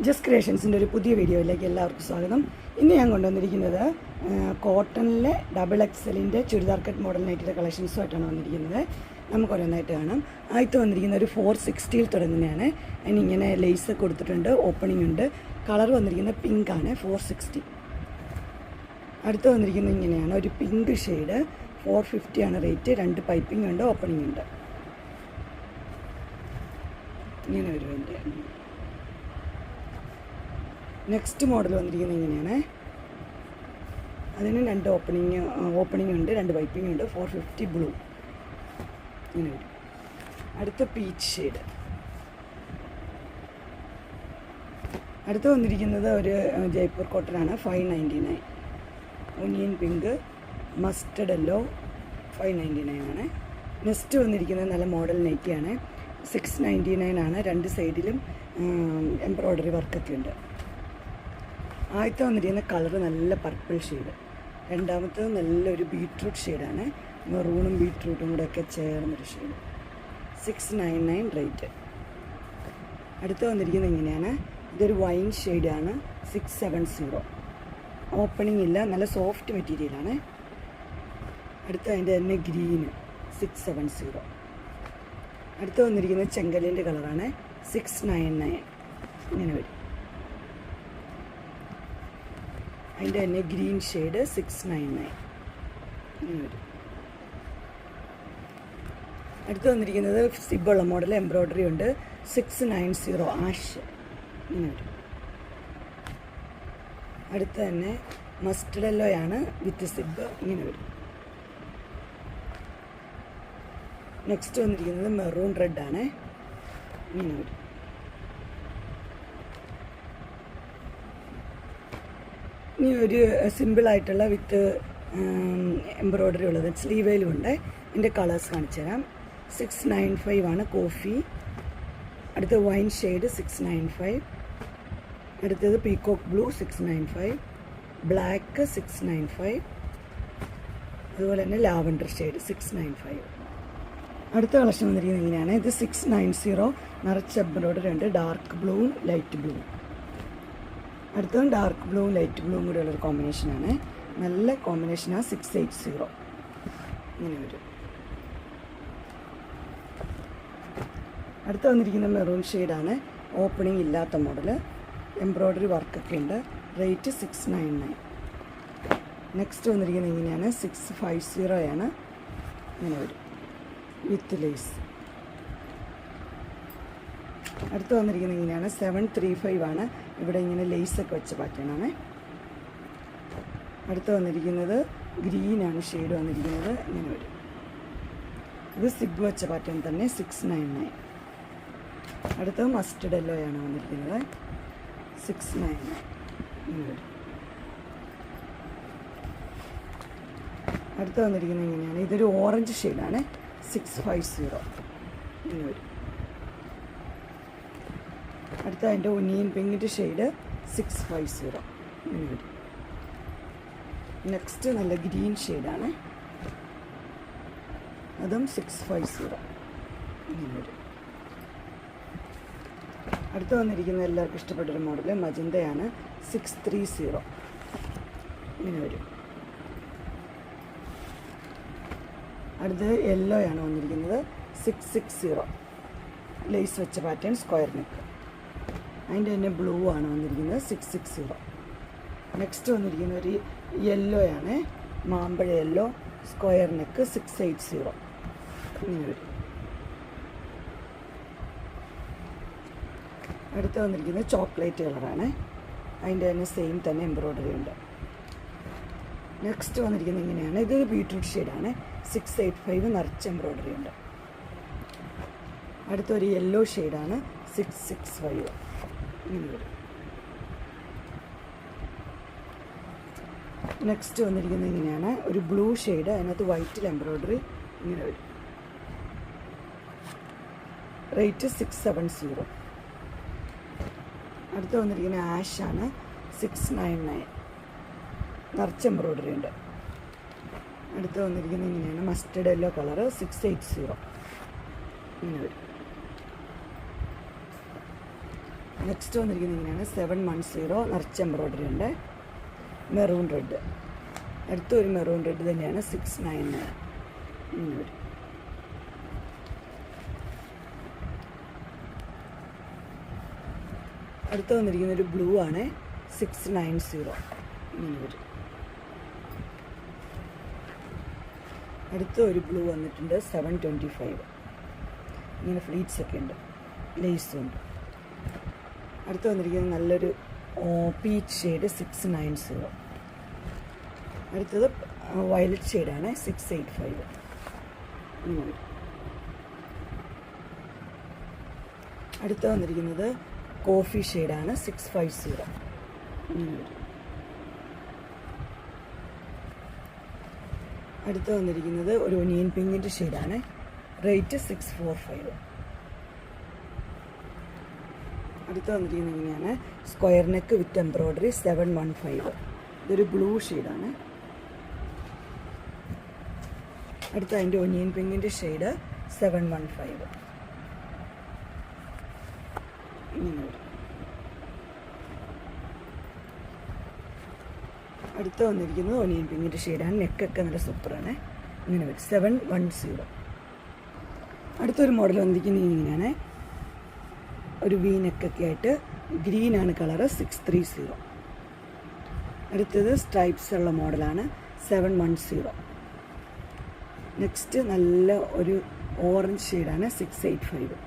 Just ക്രിയേഷൻസിൻ്റെ ഒരു പുതിയ വീഡിയോയിലേക്ക് എല്ലാവർക്കും സ്വാഗതം. ഇന്ന് ഞാൻ കൊണ്ടുവന്നിരിക്കുന്നത് കോട്ടണിലെ XXLിൻ്റെ ചുരിദാർ കട്ട് മോഡൽ നൈറ്റിയുടെ കളക്ഷൻസുമായിട്ടാണ് വന്നിരിക്കുന്നത്. നമുക്ക് ഓരോന്നായിട്ട് കാണാം. ആദ്യത്തെ വന്നിരിക്കുന്ന ഒരു 460 തുടങ്ങുന്നതാണ്. അതിനിങ്ങനെ ലേസ് കൊടുത്തിട്ടുണ്ട്, ഓപ്പണിംഗ് ഉണ്ട്. കളർ വന്നിരിക്കുന്നത് പിങ്കാണ്, 460. അടുത്ത് വന്നിരിക്കുന്നത് ഇങ്ങനെയാണ്, ഒരു പിങ്ക് ഷെയ്ഡ്, 450 ആണ് റേറ്റ്. 2 പൈപ്പിംഗ് ഉണ്ട്, ഓപ്പണിംഗ് ഉണ്ട്. ഇങ്ങനെ ഒരു വേണ്ടി. നെക്സ്റ്റ് മോഡൽ വന്നിരിക്കുന്നത് ഇങ്ങനെയാണ്. അതിന് 2 ഓപ്പണിംഗ് ഉണ്ട്, 2 പൈപ്പിംഗ് ഉണ്ട്, 450 ബ്ലൂ. ഇങ്ങനെ വരും. അടുത്ത പീച്ച് ഷെയ്ഡ്. അടുത്ത് വന്നിരിക്കുന്നത് ഒരു ജയ്പൂർ കോട്ടനാണ്, 599. ഒനിയൻ പിങ്ക്, മസ്റ്റർഡ് യെല്ലോ, 599 ആണ്. നെക്സ്റ്റ് വന്നിരിക്കുന്നത് നല്ല മോഡൽ നൈറ്റിയാണ്, 699 ആണ്. 2 സൈഡിലും എംബ്രോയ്ഡറി വർക്കൊക്കെ ഉണ്ട്. ആദ്യത്തെ വന്നിരിക്കുന്ന കളറ് നല്ല പർപ്പിൾ ഷെയ്ഡ്. രണ്ടാമത്തത് നല്ലൊരു ബീട്രൂട്ട് ഷെയ്ഡാണ്, മെറൂണും ബീട്രൂട്ടും കൂടെ ഒക്കെ ചേർന്നൊരു ഷെയ്ഡ്, 699 റേറ്റ്. അടുത്ത് വന്നിരിക്കുന്നത് ഇങ്ങനെയാണ്, ഇതൊരു വൈൻ ഷെയ്ഡാണ്, 670. ഓപ്പണിംഗ് ഇല്ല, നല്ല സോഫ്റ്റ് മെറ്റീരിയലാണ്. അടുത്ത അതിൻ്റെ തന്നെ ഗ്രീന്, 670. അടുത്ത് വന്നിരിക്കുന്നത് ചെങ്കലിൻ്റെ കളറാണ്, 699. ഇങ്ങനെ വരും. അതിൻ്റെ തന്നെ ഗ്രീൻ ഷെയ്ഡ്, 699. ഇങ്ങനെ വരും. അടുത്ത് വന്നിരിക്കുന്നത് സിബുള്ള മോഡൽ, എംബ്രോയ്ഡറി ഉണ്ട്, 690 ആഷ്. ഇങ്ങനെ വരും. അടുത്ത് തന്നെ മസ്റ്റർഡ് യെല്ലോയാണ് വിത്ത് സിബ്. ഇങ്ങനെ വരും. നെക്സ്റ്റ് വന്നിരിക്കുന്നത് മെറൂൺ റെഡാണ്. ഇങ്ങനെ വരും. ഇനി ഒരു സിമ്പിളായിട്ടുള്ള വിത്ത് എംബ്രോയ്ഡറി ഉള്ളത് സ്ലീവേലും ഉണ്ട്. ഇതിൻ്റെ കളേഴ്സ് കാണിച്ചു തരാം. 695 ആണ് കോഫി. അടുത്ത വൈൻ ഷെയ്ഡ്, 695. അടുത്തത് പീകോക്ക് ബ്ലൂ, 695. ബ്ലാക്ക്, 695. അതുപോലെ തന്നെ ലാവൻഡർ ഷെയ്ഡ്, 695. അടുത്ത കളക്ഷൻ വന്നിരിക്കുന്നത് ഇങ്ങനെയാണ്. ഇത് 690, നിറച്ച് എംബ്രോയ്ഡറി ഉണ്ട്, ഡാർക്ക് ബ്ലൂവും ലൈറ്റ് ബ്ലൂവും. അടുത്തതും ഡാർക്ക് ബ്ലൂവും ലൈറ്റ് ബ്ലൂവും കൂടെ ഉള്ളൊരു കോമ്പിനേഷനാണ്, നല്ല കോമ്പിനേഷനാണ്, 680. ഇങ്ങനെ വരും. അടുത്ത് വന്നിരിക്കുന്ന മെറൂൺ ഷെയ്ഡാണ്, ഓപ്പണിംഗ് ഇല്ലാത്ത മോഡൽ, എംബ്രോയ്ഡറി വർക്കൊക്കെ ഉണ്ട്, റേറ്റ് 699. നെക്സ്റ്റ് വന്നിരിക്കുന്നത് ഇങ്ങനെയാണ്, 650 ആണ്. ഇങ്ങനെ വരും വിത്ത് ലേസ്. അടുത്ത് വന്നിരിക്കുന്നത് ഇങ്ങനെയാണ്, 735 ആണ്. ഇവിടെ ഇങ്ങനെ ലേസൊക്കെ വെച്ച പാറ്റേണാണ്. അടുത്ത് വന്നിരിക്കുന്നത് ഗ്രീനാണ് ഷെയ്ഡ് വന്നിരിക്കുന്നത്. ഇങ്ങനെ വരും. ഇത് സിബ് വെച്ച പാറ്റേൺ തന്നെ, 699. അടുത്തത് മസ്റ്റർഡ് യെല്ലോ ആണ് വന്നിരിക്കുന്നത്, 699. ഇങ്ങനെ വരും. അടുത്ത് വന്നിരിക്കുന്നത് ഇങ്ങനെയാണ്, ഇതൊരു ഓറഞ്ച് ഷെയ്ഡാണ്, 650. ഇങ്ങനെ വരും. അടുത്ത അതിൻ്റെ ഒനിയൻ പിങ്കിൻ്റെ ഷെയ്ഡ്, 650. ഇങ്ങനെ വരും. നെക്സ്റ്റ് നല്ല ഗ്രീൻ ഷെയ്ഡാണ്, അതും 650. ഇങ്ങനെ വരും. അടുത്ത് വന്നിരിക്കുന്ന എല്ലാവർക്കും ഇഷ്ടപ്പെട്ടൊരു മോഡൽ മജന്തയാണ്, 630. ഇങ്ങനെ വരും. അടുത്തത് യെല്ലോ ആണ് വന്നിരിക്കുന്നത്, 660. ലേസ് വെച്ച പാറ്റേൺ, സ്ക്വയർ നെക്ക്. അതിൻ്റെ തന്നെ ബ്ലൂ ആണ് വന്നിരിക്കുന്നത്, 660. നെക്സ്റ്റ് വന്നിരിക്കുന്ന ഒരു യെല്ലോ ആണ്, മാമ്പഴ യെല്ലോ, സ്ക്വയർ നെക്ക്, 680. ഇങ്ങനെ വരും. അടുത്ത് വന്നിരിക്കുന്നത് ചോക്ലേറ്റ് കളറാണ്, അതിൻ്റെ തന്നെ സെയിം തന്നെ എംബ്രോയ്ഡറി ഉണ്ട്. നെക്സ്റ്റ് വന്നിരിക്കുന്നത് ഇങ്ങനെയാണ്, ഇതൊരു ബീട്രൂട്ട് ഷെയ്ഡാണ്, 685, നിറച്ച് എംബ്രോയ്ഡറി ഉണ്ട്. അടുത്തൊരു യെല്ലോ ഷെയ്ഡാണ്, 665. ഇങ്ങനെ വരും. നെക്സ്റ്റ് വന്നിരിക്കുന്നത് ഇങ്ങനെയാണ്, ഒരു ബ്ലൂ ഷെയ്ഡ്, അതിനകത്ത് വൈറ്റിൽ എംബ്രോയ്ഡറി. ഇങ്ങനെ വരും. റേറ്റ് 670. അടുത്ത് വന്നിരിക്കുന്ന ആഷാണ്, 699. നിറച്ച് എംബ്രോയ്ഡറി ഉണ്ട്. അടുത്ത് വന്നിരിക്കുന്നത് ഇങ്ങനെയാണ്, മസ്റ്റർഡ് യെല്ലോ കളറ്, 680. ഇങ്ങനെ വരും. നെക്സ്റ്റ് വന്നിരിക്കുന്നത് ഇങ്ങനെയാണ് 710 നിറച്ച എംബ്രോയ്ഡറി ഉണ്ട്, മെറൂൺ റെഡ്. അടുത്തൊരു മെറൂൺ റെഡ് തന്നെയാണ് 699 ഇങ്ങനെ വരും. അടുത്ത് വന്നിരിക്കുന്ന ഒരു ബ്ലൂ ആണ് 690 ഇങ്ങനെ വരും. അടുത്ത ഒരു ബ്ലൂ വന്നിട്ടുണ്ട് 725 ഇങ്ങനെ ഫ്ലീറ്റ്സ് ഒക്കെ ഉണ്ട്, ലേസും ഉണ്ട്. അടുത്ത് വന്നിരിക്കുന്നത് നല്ലൊരു പീച്ച് ഷെയ്ഡ് 690. അടുത്തത് വയലറ്റ് ഷെയ്ഡാണ് 685 ഇങ്ങനെ വരും. അടുത്ത് വന്നിരിക്കുന്നത് കോഫി ഷെയ്ഡാണ് 650 ഇങ്ങനെ വരും. അടുത്ത് വന്നിരിക്കുന്നത് ഒരു ഒനിയൻ പിങ്കിൻ്റെ ഷെയ്ഡാണ്, റേറ്റ് 645. അടുത്ത് വന്നിരിക്കുന്നത് ഇങ്ങനെയാണ് സ്ക്വയർ നെക്ക് വിത്ത് എംബ്രോയ്ഡറി 715. ഇതൊരു ബ്ലൂ ഷെയ്ഡാണ്. അടുത്ത അതിൻ്റെ ഒനിയൻ പിങ്കിൻ്റെ ഷെയ്ഡ് 715 ഇങ്ങനെ വരും. അടുത്ത് വന്നിരിക്കുന്നത് ഒനിയൻ പിങ്കിൻ്റെ ഷെയ്ഡാണ്, നെക്കൊക്കെ നല്ല സൂപ്പറാണ്, ഇങ്ങനെ വരും 710. അടുത്തൊരു മോഡൽ വന്നിരിക്കുന്നത് ഇങ്ങനെയാണ്, ഒരു വി നെക്കൊക്കെ ആയിട്ട് ഗ്രീനാണ് കളറ് 630. അടുത്തത് സ്ട്രൈപ്സ് ഉള്ള മോഡലാണ് 710. നെക്സ്റ്റ് നല്ല ഒരു ഓറഞ്ച് ഷെയ്ഡാണ് 685.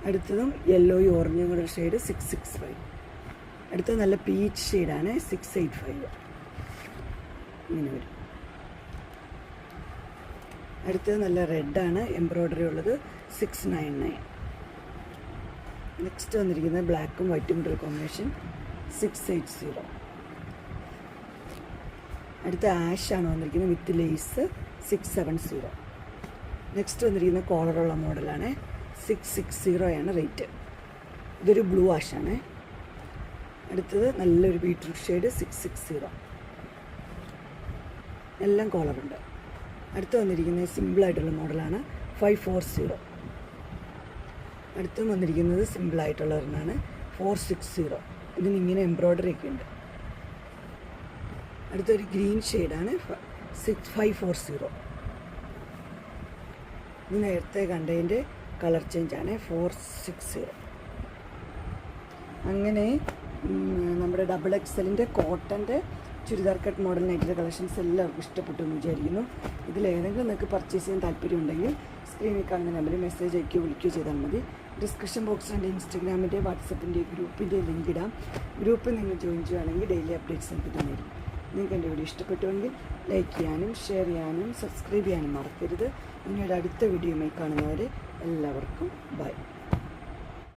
അടുത്തതും യെല്ലോയും ഓറഞ്ചും കൂടെ ഷെയ്ഡ് 665. അടുത്തത് നല്ല പീച്ച് ഷെയ്ഡാണ് 685 ഇങ്ങനെ വരും. അടുത്തത് നല്ല റെഡാണ് എംബ്രോയ്ഡറി ഉള്ളത് 699. നെക്സ്റ്റ് വന്നിരിക്കുന്നത് ബ്ലാക്കും വൈറ്റും കൂടെ ഒരു കോമ്പിനേഷൻ 680. അടുത്ത ആഷാണ് വന്നിരിക്കുന്നത് വിത്ത് ലേസ് 670. നെക്സ്റ്റ് വന്നിരിക്കുന്ന കോളറുള്ള മോഡലാണ് 660 റേറ്റ്. ഇതൊരു ബ്ലൂ ആഷാണ്. അടുത്തത് നല്ലൊരു ബീട്രൂട്ട് ഷെയ്ഡ് 660. എല്ലാം കോളറുണ്ട്. അടുത്ത് വന്നിരിക്കുന്നത് സിമ്പിളായിട്ടുള്ള മോഡലാണ് 540. അടുത്തും വന്നിരിക്കുന്നത് സിമ്പിളായിട്ടുള്ള ഒരെണ്ണമാണ് 460. ഇതിനിങ്ങനെ എംബ്രോയ്ഡറി ഒക്കെ ഉണ്ട്. അടുത്തൊരു ഗ്രീൻ ഷെയ്ഡാണ് 540. ഇത് നേരത്തെ കണ്ടതിൻ്റെ കളർ ചേഞ്ചാണ് 460. അങ്ങനെ നമ്മുടെ XXL കോട്ടൻ്റെ ചുരിദാർ കട്ട് മോഡൽ നൈറ്റിൻ്റെ കളക്ഷൻസ് എല്ലാവർക്കും ഇഷ്ടപ്പെട്ടു എന്ന് വിചാരിക്കുന്നു. ഇതിലേതെങ്കിലും നിങ്ങൾക്ക് പർച്ചേസ് ചെയ്യാൻ താല്പര്യമുണ്ടെങ്കിൽ സ്ക്രീനിൽ കാണുന്ന നമ്പറിൽ മെസ്സേജ് അയക്കുകയോ വിളിക്കുകയോ ചെയ്താൽ മതി. ഡിസ്ക്രിപ്ഷൻ ബോക്സിൽ എൻ്റെ ഇൻസ്റ്റഗ്രാമിൻ്റെ വാട്സപ്പിൻ്റെ ഗ്രൂപ്പിൻ്റെ ലിങ്ക് ഇടാം. ഗ്രൂപ്പിൽ നിങ്ങൾ ജോയിൻ ചെയ്യുകയാണെങ്കിൽ ഡെയിലി അപ്ഡേറ്റ്സ് എനിക്ക് തന്നിരിക്കും. നിങ്ങൾക്ക് എൻ്റെ വീഡിയോ ഇഷ്ടപ്പെട്ടുവെങ്കിൽ ലൈക്ക് ചെയ്യാനും ഷെയർ ചെയ്യാനും സബ്സ്ക്രൈബ് ചെയ്യാനും മറക്കരുത്. ഇനിയൊരു അടുത്ത വീഡിയോയുമായി കാണുന്നവരെ എല്ലാവർക്കും ബൈ.